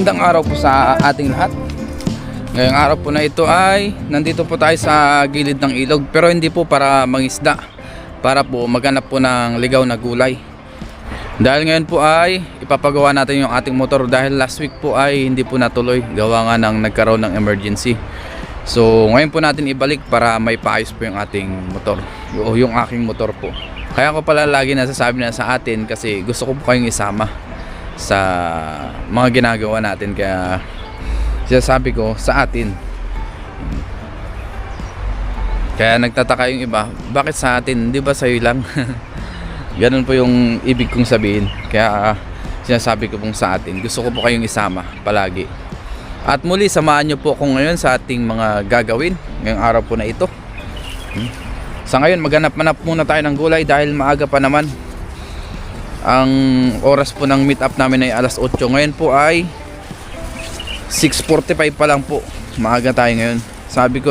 Magandang araw po sa ating lahat. Ngayong araw po na ito ay nandito po tayo sa gilid ng ilog, pero hindi po para mangisda, para po maghanap po ng ligaw na gulay. Dahil ngayon po ay ipapagawa natin yung ating motor, dahil last week po ay hindi po natuloy, gawa nga ng nagkaroon ng emergency. So ngayon po natin ibalik para may paayos po yung ating motor, o yung aking motor po. Kaya ko pala lagi nasasabi na sa atin, kasi gusto ko po kayong isama sa mga ginagawa natin, kaya sinasabi ko sa atin. Kaya nagtataka yung iba, bakit sa atin, di ba sa'yo lang? Ganun po yung ibig kong sabihin. Kaya sinasabi ko pong sa atin, gusto ko po kayong isama palagi. At muli, samahan nyo po ako ngayon sa ating mga gagawin ngayong araw po na ito. Sa ngayon, maghanap-hanap muna tayo ng gulay dahil maaga pa naman. Ang oras po ng meet up namin ay alas 8. Ngayon po ay 6:45 pa lang po. Maaga tayo ngayon. Sabi ko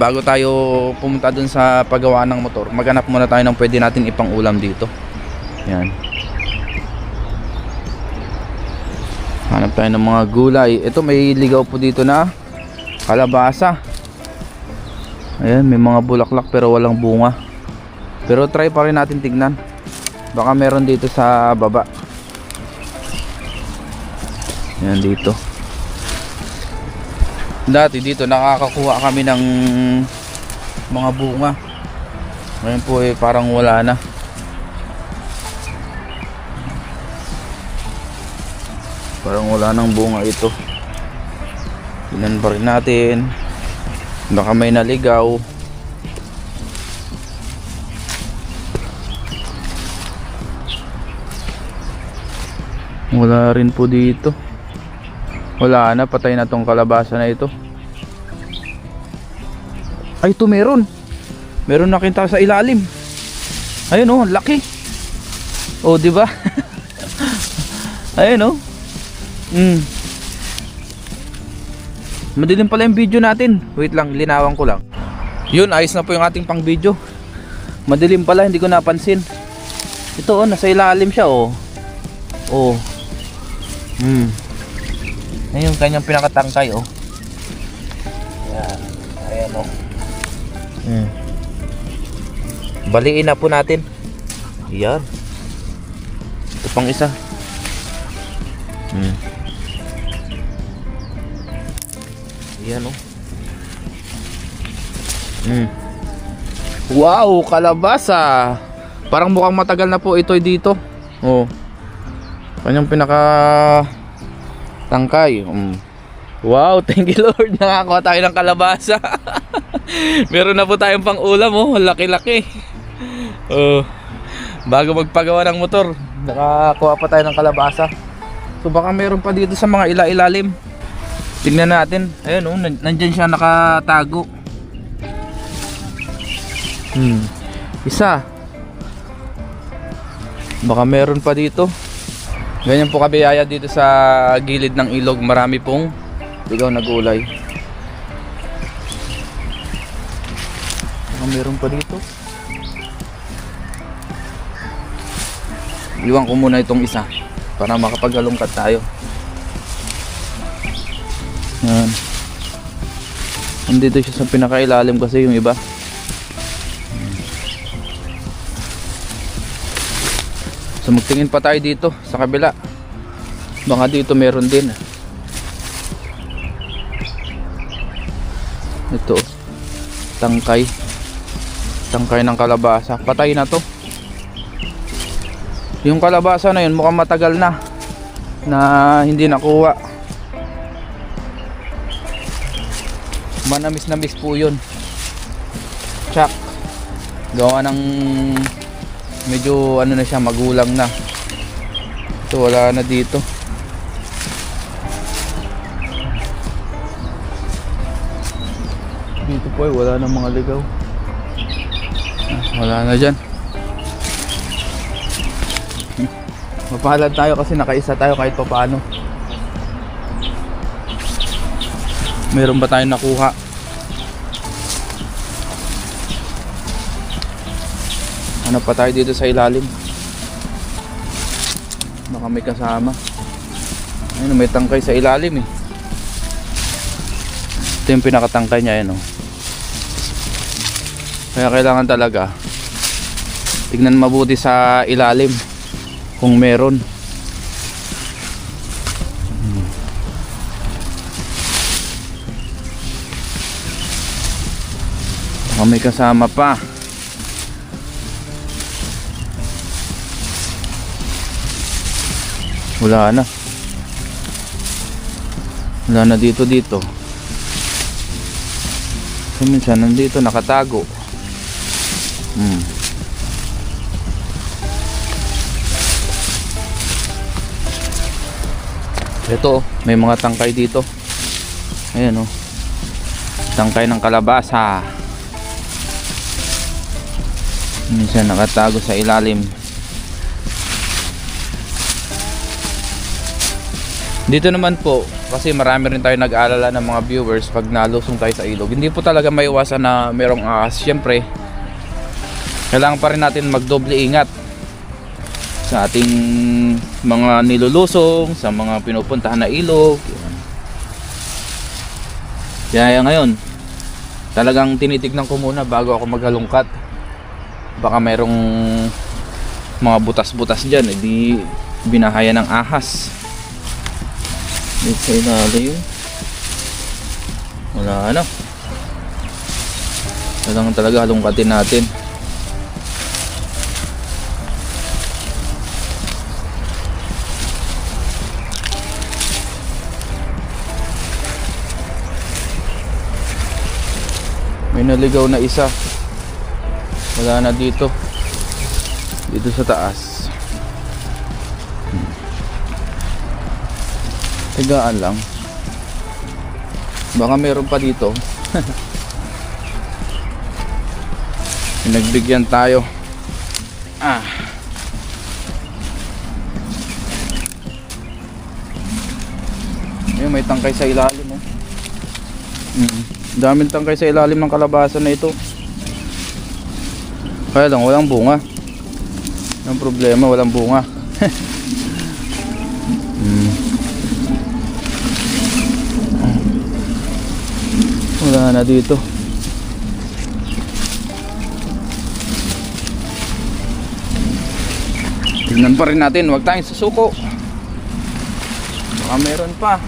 bago tayo pumunta dun sa paggawa ng motor, maghanap muna tayo ng pwede natin ipang ulam dito. Yan. Hanap tayo ng mga gulay. Ito, may ligaw po dito na kalabasa. Ayan, may mga bulaklak pero walang bunga. Pero try pa rin natin tignan. Baka meron dito sa baba. Yan dito. Dati dito nakakakuha kami ng mga bunga. Ngayon po parang wala na. Parang wala nang bunga ito. Tingnan pa rin natin. Baka may naligaw. Wala rin po dito. Wala na, patay na tong kalabasa na ito. Ay, ito meron. Meron nakita sa ilalim. Ayun oh, laki. Oh, di ba? Ayun oh. Madilim pala yung video natin. Wait lang, linawan ko lang. Yun, ayos na po yung ating pang video. Madilim pala, hindi ko napansin. Ito oh, nasa ilalim siya oh. Oh. Ayun yung kanyang pinakatangkay oh. Yan. Ayan oh. Baliin na po natin. Yan. Ito pang isa. Yan oh. Wow, kalabasa. Parang mukhang matagal na po ito dito. Oh. Kanyang pinaka tangkay. Wow, thank you Lord. Nakakuha tayo ng kalabasa. Meron na po tayong pang ulam oh. Laki-laki. Oh. Bago magpagawa ng motor, nakakuha pa tayo ng kalabasa. So baka meron pa dito sa mga ilalim. Tingnan natin. Ayun oh, nandyan siya nakatago. Isa. Baka meron pa dito. Ganyan po kabiyaya dito sa gilid ng ilog. Marami pong ligaw na gulay. Meron pa dito. Iwan ko muna itong isa para makapaghalongkat tayo. Yan. Nandito siya sa pinakailalim kasi yung iba. So magtingin pa tayo dito sa kabila. Baka dito meron din. Ito tangkay. Tangkay ng kalabasa. Patay na to. Yung kalabasa na yun mukhang matagal na hindi nakuha. Manamis-namis po yun. Tsak. Gawa ng medyo ano na siya, magulang na. Ito wala na dito. Dito po wala na mga ligaw. Wala na dyan. Mapalad tayo kasi nakaisa tayo kahit pa paano. Meron ba tayong nakuha? Ano pa tayo dito sa ilalim? Baka may kasama. Ayun, may tangkay sa ilalim eh. Ito yung pinakatangkay niya, ayun, oh. Kaya kailangan talaga tignan mabuti sa ilalim kung meron. May kasama pa. Wala na. Wala na dito. So, minsan nandito nakatago. Ito, may mga tangkay dito. Ayan, oh. Tangkay ng kalabasa. Minsan nakatago sa ilalim. Dito naman po, kasi marami rin tayo nag-aalala ng mga viewers pag nalusong tayo sa ilog. Hindi po talaga maiwasan na merong ahas. Siyempre, kailangan pa rin natin magdoble ingat sa ating mga nilulusong, sa mga pinupuntahan na ilog. Kaya ngayon, talagang tinitignan ko muna bago ako maghalungkat. Baka merong mga butas-butas dyan, hindi binahaya ng ahas. Dito sa ilalim, wala ano. Kailangan talaga halungkatin natin. May naligaw na isa. Wala na dito. Dito sa taas. Tigaan lang. Baka meron pa dito. Pinagbigyan tayo. Ayun, may tangkay sa ilalim, oh. Daming tangkay sa ilalim ng kalabasa na ito. Kaya lang walang bunga. Ang problema, walang bunga. Wala na dito. Tingnan pa rin natin, huwag tayong susuko. Baka meron pa.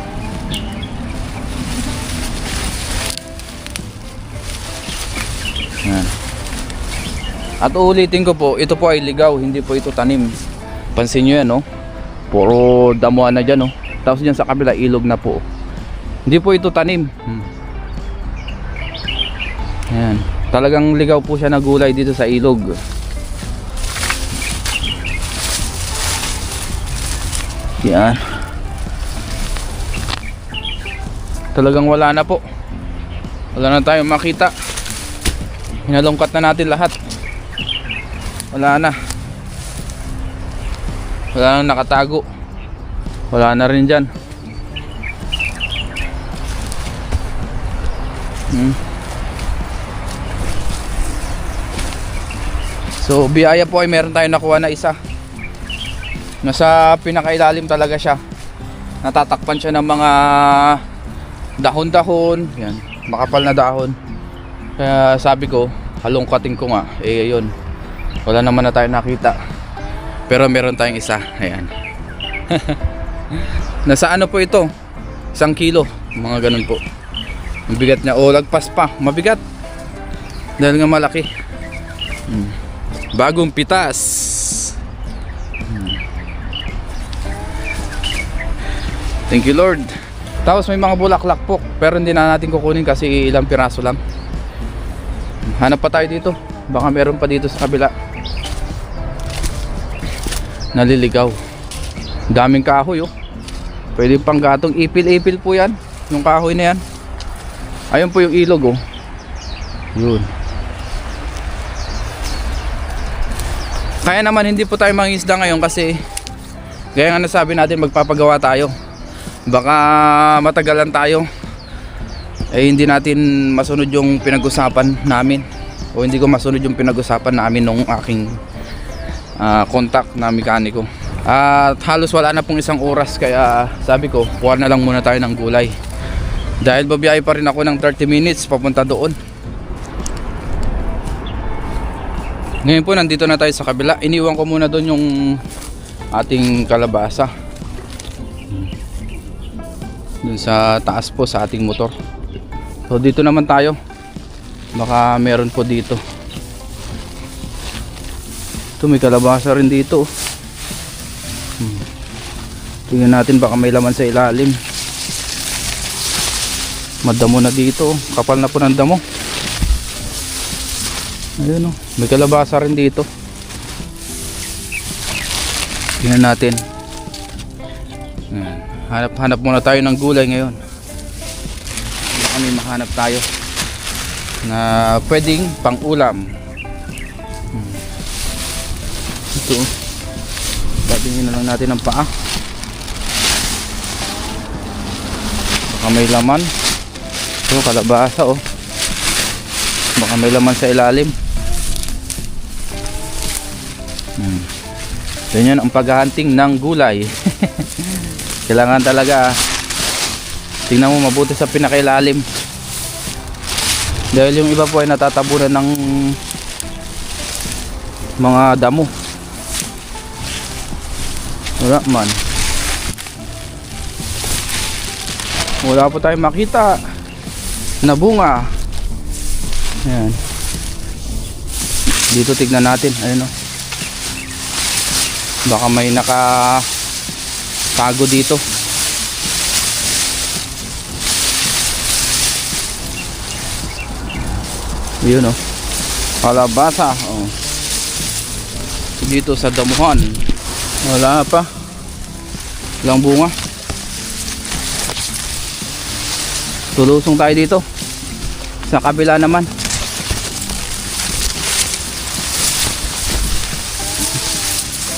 Yan. At uulitin ko po, ito po ay ligaw, hindi po ito tanim. Pansin nyo yan, no? Puro damuhan na dyan, no? Tapos dyan sa kabila, ilog na po. Hindi po ito tanim. Yan. Talagang ligaw po siya na gulay dito sa ilog. Yan. Talagang wala na po. Wala na tayong makita. Hinalungkat na natin lahat. Wala na. Wala na nakatago. Wala na rin dyan. So biyaya po ay meron tayong nakuha na isa. Nasa pinakailalim talaga siya. Natatakpan siya ng mga dahon-dahon. Yan, makapal na dahon. Kaya sabi ko, halongkatin ko nga. Eh ayun, wala naman na tayo nakita. Pero meron tayong isa. Ayan. Nasa ano po ito? 1 kilo. Mga ganun po. Ang bigat niya. O lagpas pa. Mabigat. Dahil nga malaki. Bagong pitas. Thank you Lord. Tapos may mga bulaklak po, pero hindi na natin kukunin kasi ilang piraso lang. Hanap pa tayo dito. Baka meron pa dito sa kabila. Naliligaw. Daming kahoy, oh. Pwede pang gatong. Ipil-ipil po yan. Yung kahoy na yan. Ayun po yung ilog, oh. Yun. Kaya naman hindi po tayo mangingisda ngayon kasi gaya nga nasabi natin, magpapagawa tayo. Baka matagalan tayo. Eh hindi natin masunod yung pinag-usapan namin. O hindi ko masunod yung pinag-usapan namin nung aking contact na mekaniko. At halos wala na pong isang oras, kaya sabi ko kuha na lang muna tayo ng gulay. Dahil babiyahe pa rin ako ng 30 minutes papunta doon. Ngayon po nandito na tayo sa kabila. Iniwan ko muna doon yung ating kalabasa. Doon sa taas po sa ating motor. So dito naman tayo. Baka meron po dito. Ito may kalabasa rin dito. Tingnan natin baka may laman sa ilalim. Madamo na dito. Kapal na po ng damo. Ayun o. May kalabasa rin dito. Tingnan natin. Hanap muna tayo ng gulay ngayon. Baka may mahanap tayo na pwedeng pang ulam. Ito. Tabingin na lang natin ang paa. Baka may laman. Ito kalabasa oh. Baka may laman sa ilalim. Ganyan ang paghahunting ng gulay. Kailangan talaga tingnan mo mabuti sa pinakailalim. Dahil yung iba po ay natatabunan ng mga damo. Wala man. Wala po tayong makita na bunga. Ayan. Dito tignan natin. Ayun o. Baka may nakatago dito. Ayun o. Kalabasa. O. Dito sa damuhan. Wala pa. Walang bunga. Tulusong tayo dito. Sa kabila naman.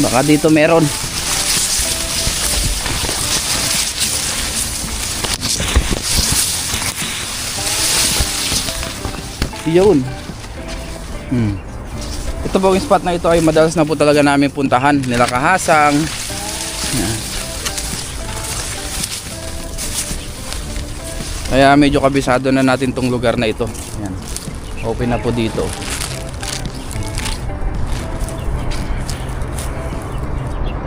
Baka dito meron. Yun. Ito po yung spot na ito ay madalas na po talaga namin puntahan. Nila Kahasang. Yan. Kaya medyo kabisado na natin tong lugar na ito. Yan. Open na po dito.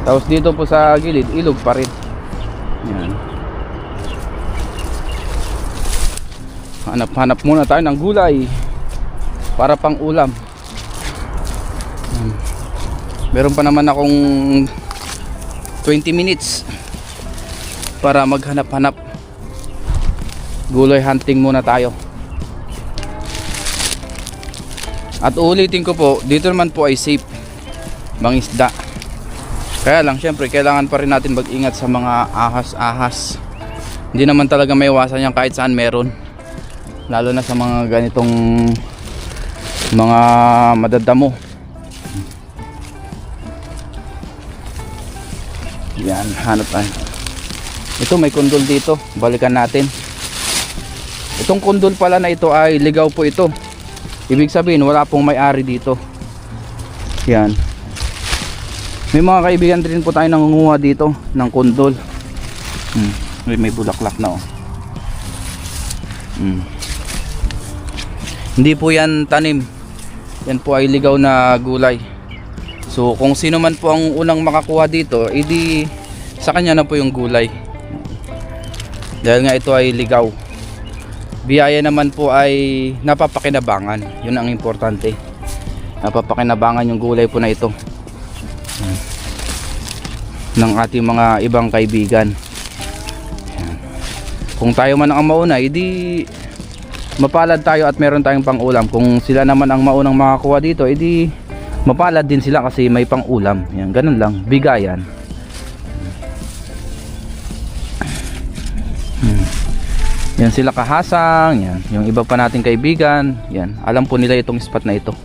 Tapos dito po sa gilid, ilog pa rin. Yan. Hanap-hanap muna tayo ng gulay para pang ulam. Meron pa naman akong 20 minutes para maghanap-hanap. Gulay hunting muna tayo. At uulitin ko po, dito naman po ay safe mangisda. Kaya lang syempre kailangan pa rin natin mag-ingat sa mga ahas-ahas. Hindi naman talaga may iwasan yan kahit saan meron. Lalo na sa mga ganitong mga madadamo. Yan, hanap tayo. Ito may kundol dito, balikan natin. Itong kundol pala na ito ay ligaw po ito. Ibig sabihin wala pong may-ari dito. Yan. May mga kaibigan din po tayo nangunguha dito ng kundol. May bulaklak na oh. Hindi po yan tanim. Yan po ay ligaw na gulay. So kung sino man po ang unang makakuha dito, edi sa kanya na po yung gulay. Dahil nga ito ay ligaw. Biyaya naman po ay napapakinabangan. Yun ang importante. Napapakinabangan yung gulay po na ito ng ating mga ibang kaibigan. Kung tayo man ang mauna, edi mapalad tayo at meron tayong pang-ulam. Kung sila naman ang maunang makakuha dito, edi mapalad din sila kasi may pang-ulam. Yan, ganun lang, bigayan. Yan sila Kahasang, yan, yung iba pa nating kaibigan. Yan, alam po nila itong spot na ito.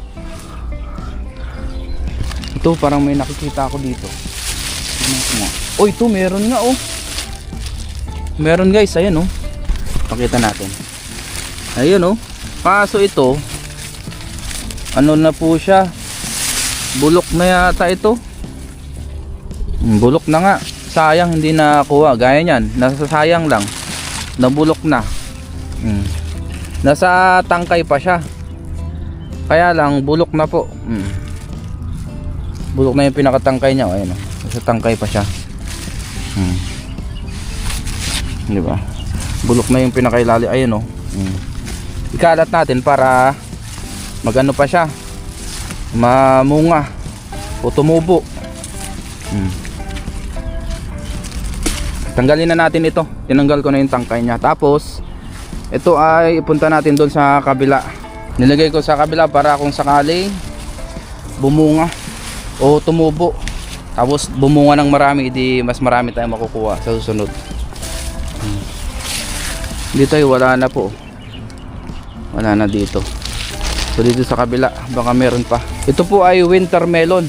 Ito, parang may nakikita ako dito. Oh, ito meron nga oh. Meron guys, ayan oh. Pakita natin. Ayun oh. Kaso ito, ano na po siya? Bulok na yata ito. Bulok na nga. Sayang hindi nakuha. Gaya niyan. Nasasayang lang. Nabulok na. Nasa tangkay pa siya. Kaya lang bulok na po. Bulok na yung pinakatangkay niya. Ayun, nasa tangkay pa siya. Di ba? Bulok na yung pinakailali. Ayun oh. Ikalat natin para magano pa siya. Mamunga o tumubo. Tanggalin na natin ito. Tinanggal ko na yung tangkay niya. Tapos ito ay ipunta natin doon sa kabila. Nilagay ko sa kabila para kung sakaling bumunga o tumubo, tapos bumunga ng marami, di mas marami tayong makukuha sa susunod. Dito ay wala na po. Wala na dito. So dito sa kabila baka meron pa. Ito po ay winter melon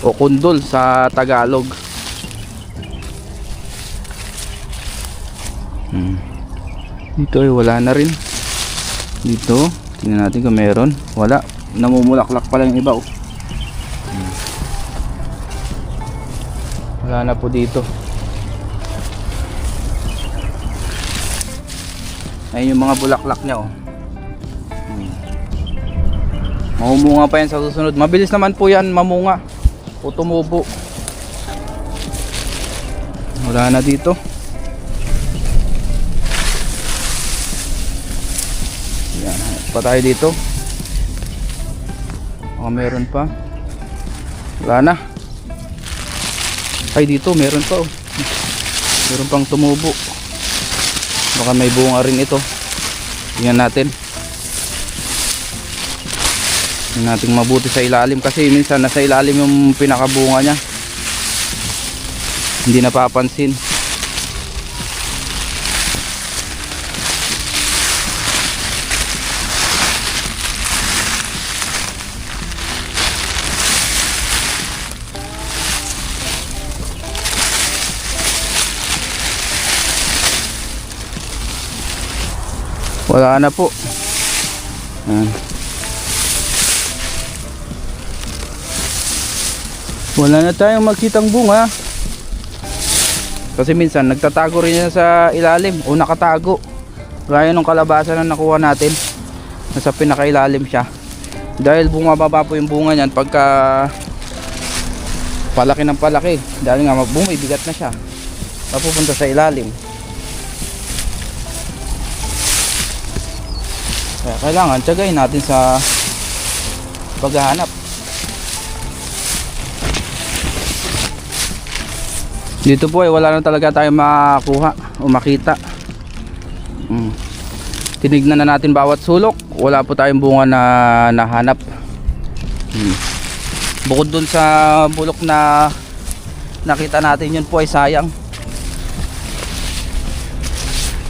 o kundol sa Tagalog. Dito ay wala na rin. Dito tingnan natin kung meron. Wala, namumulaklak pa lang yung iba oh. Wala na po dito. Ayun yung mga bulaklak niya oh. Mamumunga pa yan sa susunod. Mabilis naman po yan mamunga o tumubo. Wala na dito. Yan, pa tayo dito. Meron pa. Wala na. Ay dito meron pa oh. Meron pang tumubo. Baka may bunga rin ito. Tingnan natin. Tingnan natin mabuti sa ilalim kasi minsan nasa ilalim yung pinakabunga niya. Hindi napapansin. Wala na po. Wala na tayong makitang bunga. Kasi minsan nagtatago rin yan sa ilalim o nakatago. Gaya ng kalabasa na nakuha natin. Nasa pinakailalim siya. Dahil bumababa po yung bunga niyan pagka palaki ng palaki. Dahil nga bumibigat na siya. Mapupunta sa ilalim. Kaya kailangan tiyagain natin sa paghahanap. Dito po ay wala na talaga tayong makakuha o makita. Tinignan na natin bawat sulok. Wala po tayong bunga na nahanap. Bukod dun sa bulok na nakita natin, yun po ay sayang.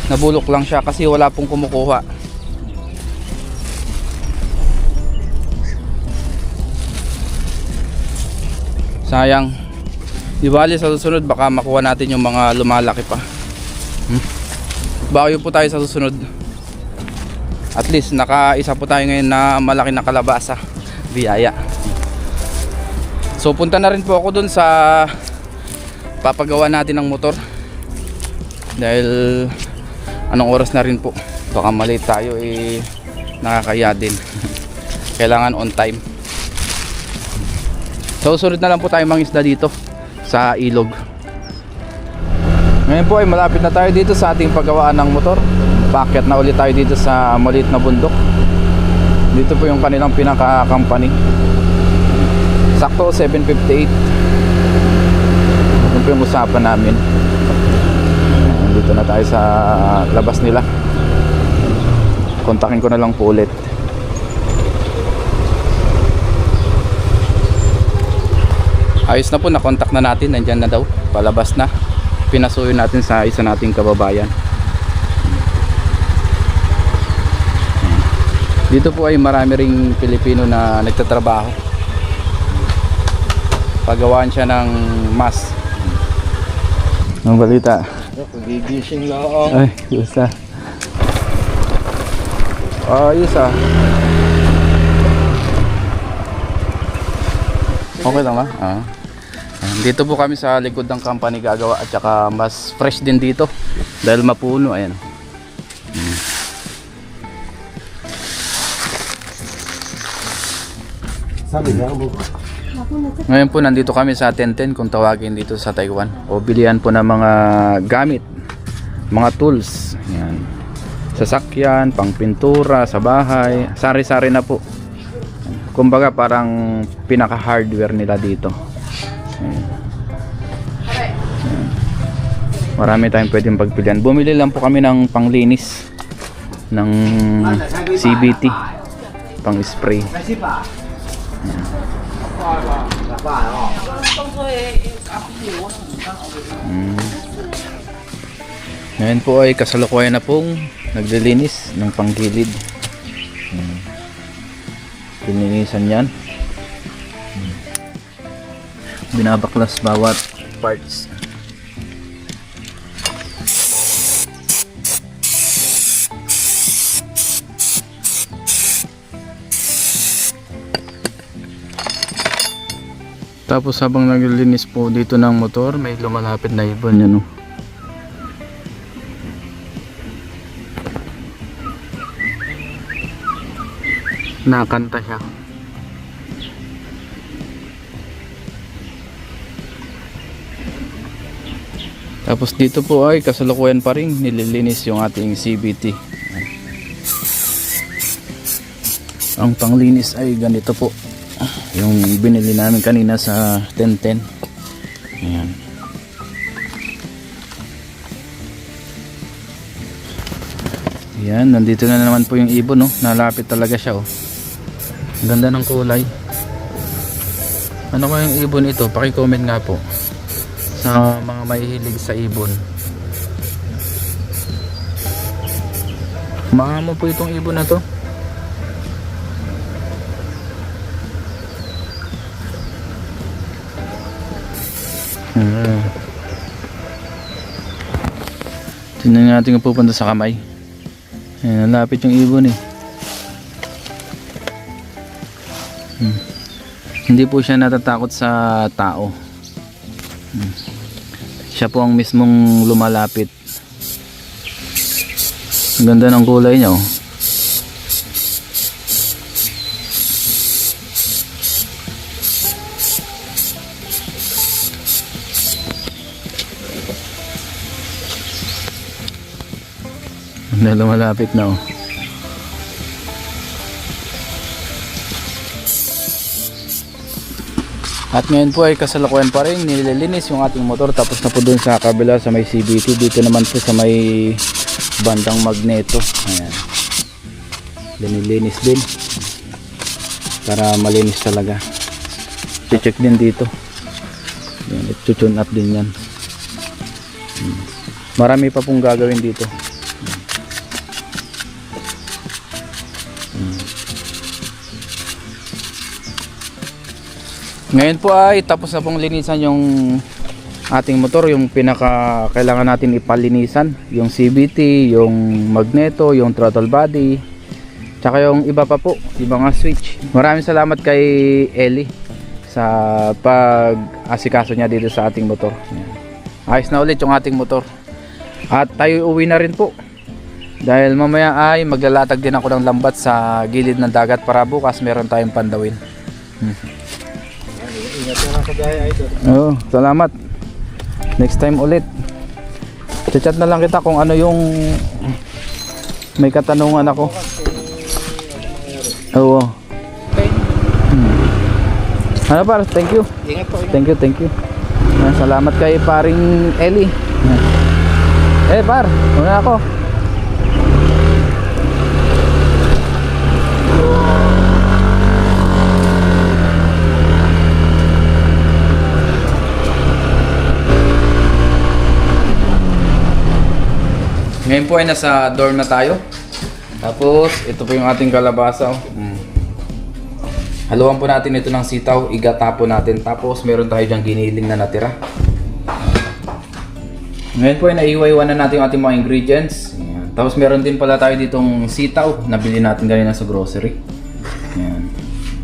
Nabulok lang siya kasi wala pong kumukuha. Sayang. Di bali sa susunod baka makuha natin yung mga lumalaki pa. Bayo po tayo sa susunod. At least nakaisa po tayo ngayon na malaki na kalabasa. Biyaya. So punta na rin po ako dun sa papagawa natin ng motor. Dahil anong oras na rin po. Baka malate tayo nakakaya din. Kailangan on time. So susunod na lang po tayo mangisda dito sa ilog. Ngayon po ay malapit na tayo dito sa ating paggawaan ng motor. Paakyat na ulit tayo dito sa maliit na bundok. Dito po yung kanilang pinaka-company. Sakto 7:58. Yun po yung usapan namin. Dito na tayo sa labas nila. Kontakin ko na lang po ulit. Ayos na po, na-contact na natin. Nandyan na daw, palabas na. Pinasuyo natin sa isa nating kababayan. Dito po ay marami ring Pilipino na nagtatrabaho. Pagawaan siya ng mas. Ang balita? Pagigising lang. Ay, gusta. Ayos ah. Okay lang ba? Dito po kami sa likod ng company gagawa at saka mas fresh din dito dahil mapuno. Ayan. Ngayon po nandito kami sa Tenten kung tawagin dito sa Taiwan, o bilihan po ng mga gamit, mga tools. Ayan. Sasakyan, pangpintura sa bahay, sari-sari na po. Kumbaga parang pinaka hardware nila dito. Ayan. Ayan. Marami tayong pwedeng pagpilian. Bumili lang po kami ng panglinis ng CBT, pang spray. Ngayon po ay kasalukuyan na pong naglilinis ng panggilid. Pininisan yan. Binabaklas bawat parts. Tapos habang naglilinis po dito ng motor, may lumalapit na ibon yan, oh. Nakanta siya. Tapos dito po ay kasalukuyan pa rin nililinis yung ating CBT. Ang panglinis ay ganito po, yung binili namin kanina sa 1010. Ayan. Ayan, nandito na naman po yung ibon, no? Nalapit talaga siya, oh. Ang ganda ng kulay. Ano ko yung ibon ito? Paki-comment nga po sa mga mahihilig sa ibon. Maamo po itong ibon na to. Tingnan natin kung pupunta sa kamay. Ayan, nalapit yung ibon, eh. Hindi po siya natatakot sa tao. Siya po ang mismong lumalapit. Ang ganda ng kulay niya, oh. Na lumalapit na, oh. At ngayon po ay kasalukuyan pa rin nililinis yung ating motor. Tapos na po dun sa kabila sa may CBT. Dito naman po sa may bandang magneto. Ayan. Linilinis din para malinis talaga. I-check din dito. I-tune up din yan. Marami pa pong gagawin dito. Ngayon po ay tapos na pong linisan yung ating motor, yung pinaka kailangan natin ipalinisan, yung CVT, yung magneto, yung throttle body, tsaka yung iba pa po, yung mga switch. Maraming salamat kay Ellie sa pag-asikaso niya dito sa ating motor. Ayos na ulit yung ating motor. At tayo uwi na rin po. Dahil mamaya ay maglalatag din ako ng lambat sa gilid ng dagat para bukas meron tayong pandawin. Oo, salamat. Next time ulit. Chat na lang kita kung ano yung may katanungan ako. Oo. Ano par, thank you. Ingat po. Thank you. Salamat kay paring Ellie. Par, una ako. Ngayon po ay nasa dorm na tayo. Tapos ito po yung ating kalabasa, oh. Haluan po natin ito ng sitaw, igata po natin. Tapos meron tayo dyang giniling na natira. Ngayon po ay naiwa-iwan na natin yung ating mga ingredients. Ayan. Tapos meron din pala tayo ditong sitaw na bili natin kanina sa grocery. Ayan.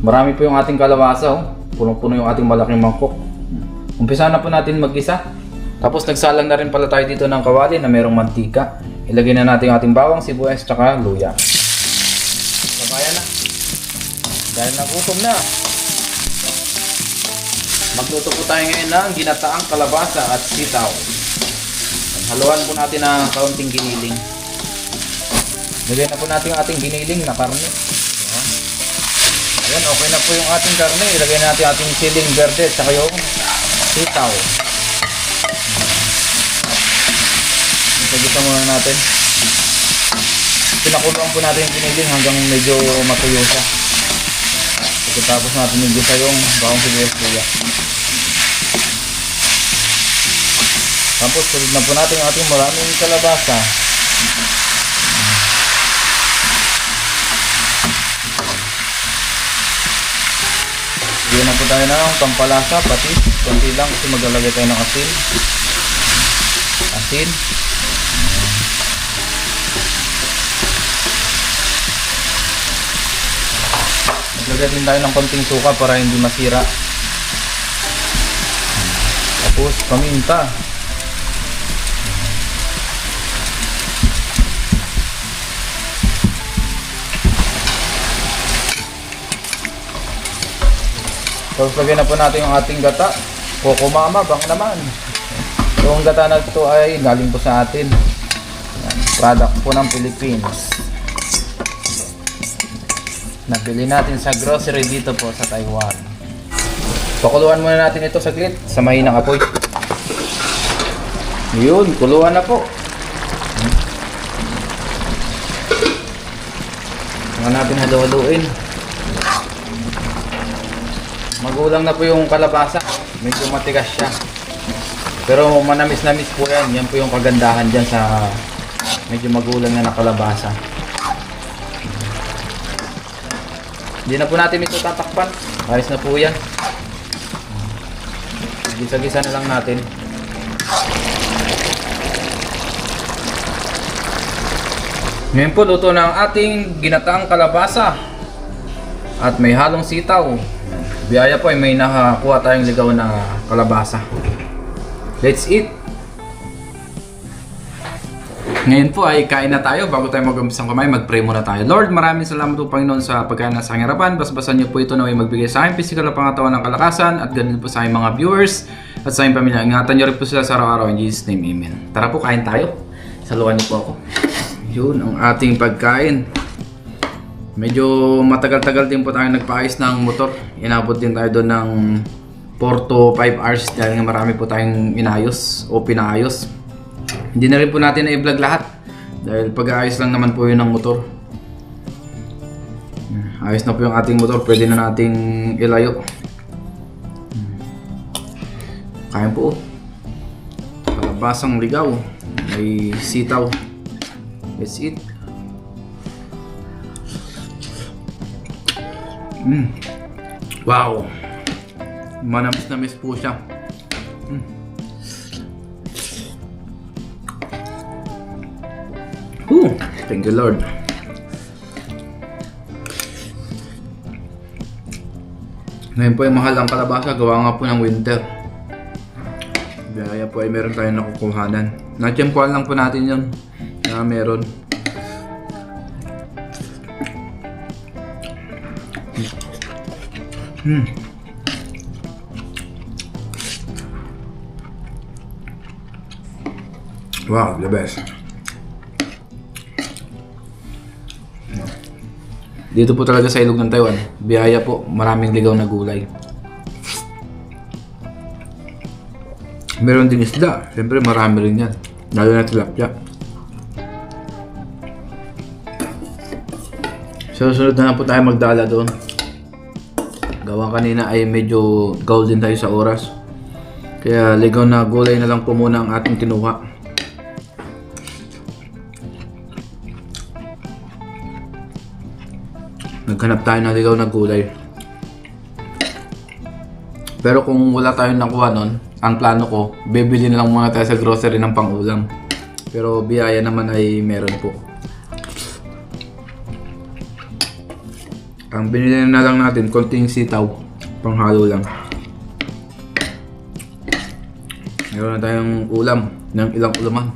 Marami po yung ating kalabasa, oh. Punong-puno yung ating malaking mangkok. Umpisa na po natin mag-isa. Tapos nagsalang na rin pala tayo dito ng kawali na merong mantika. Ilagay na natin yung ating bawang, sibuyas, tsaka luya. Sabayan na. Dahil nagutom na. Magluto po tayo ngayon ng ginataang kalabasa at sitaw. Haluan po natin ng kaunting giniling. Lagay na po natin yung ating giniling na karne. Ayan, okay na po yung ating karne. Ilagay natin yung ating siling verde at saka yung sitaw. Sagutan muna natin. Pinakuluan po natin yung giniling hanggang medyo matuyo siya. Pagkatapos natin yung gisa yung bawang sibuyas luya. Tapos sunod na po natin yung ating maraming kalabasa. Bigyan na po tayo ng pampalasa, patis. Konti lang kasi maglalagay tayo ng asin. Asin. Maglagay din tayo ng konting suka para hindi masira. Tapos paminta. Tapos lagyan na po natin yung ating gata. Coco Mama, bang naman. Yung gata na ito ay galing po sa atin. Yan, product po ng Philippines. Nabili natin sa grocery dito po sa Taiwan. Pakuluan muna natin ito saglit sa mahinang apoy. Yun, kuluan na po. Saka natin halu-haluin. Magulang na po yung kalabasa. Medyo matigas siya. Pero manamis-namis po yan. Yan po yung kagandahan dyan sa medyo magulang na kalabasa. Hindi na po natin ito tatakpan. Ayos na po yan. Gisa-gisa na lang natin. Ngayon po luto na ang ating ginataang kalabasa. At may halong sitaw. Biyaya po ay may nakakuha tayong ligaw na kalabasa. Let's eat! Ngayon po ay kain na tayo. Bago tayo mag-umpisang kumain, mag-pray muna tayo. Lord, maraming salamat po Panginoon sa pagkain na sa aking harapan. Basbasan niyo po ito na may magbigay sa akin physical na pangatawan ng kalakasan at ganun po sa aking mga viewers at sa aking pamilya. Ingatan niyo rin po sila sa araw-araw. In Jesus' name, Amen. Tara po, kain tayo. Saluhan niyo po ako. Yun ang ating pagkain. Medyo matagal-tagal din po tayo nagpaayos ng motor. Inabot din tayo doon ng 4 to 5 hours dahil nga marami po tayong inayos o pinaayos. Hindi na rin po natin na-vlog lahat dahil pag-aayos lang naman po yun ng motor. Ayos na po yung ating motor, pwede na nating ilayo. Kain po. Kalabasang ligaw. May sitaw. Let's eat. Wow! Manamis-namis po siya. Thank you Lord. Ngayon po ay mahal ang kalabasa, gawa nga po ng winter. Kaya po ay meron tayong nakukuhanan. Natiyempuan lang po natin yun na meron. Wow, the best. Dito po talaga sa ilog ng Taiwan, biyaya po, maraming ligaw na gulay. Meron din isda, siyempre marami rin yan, lalo na tilapia. Susunod na po tayo magdala doon. Gawa kanina ay medyo golden tayo sa oras. Kaya ligaw na gulay na lang po muna ang ating kinuha. Naghanap tayo ng ligaw na gulay. Pero kung wala tayong nakuha nun, ang plano ko, bibili na lang muna tayo sa grocery ng pang-ulam. Pero biyaya naman ay meron po. Ang binili na lang natin, konting sitaw, panghalo lang. Meron na tayong ulam ng ilang ulaman.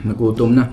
Nagutom na.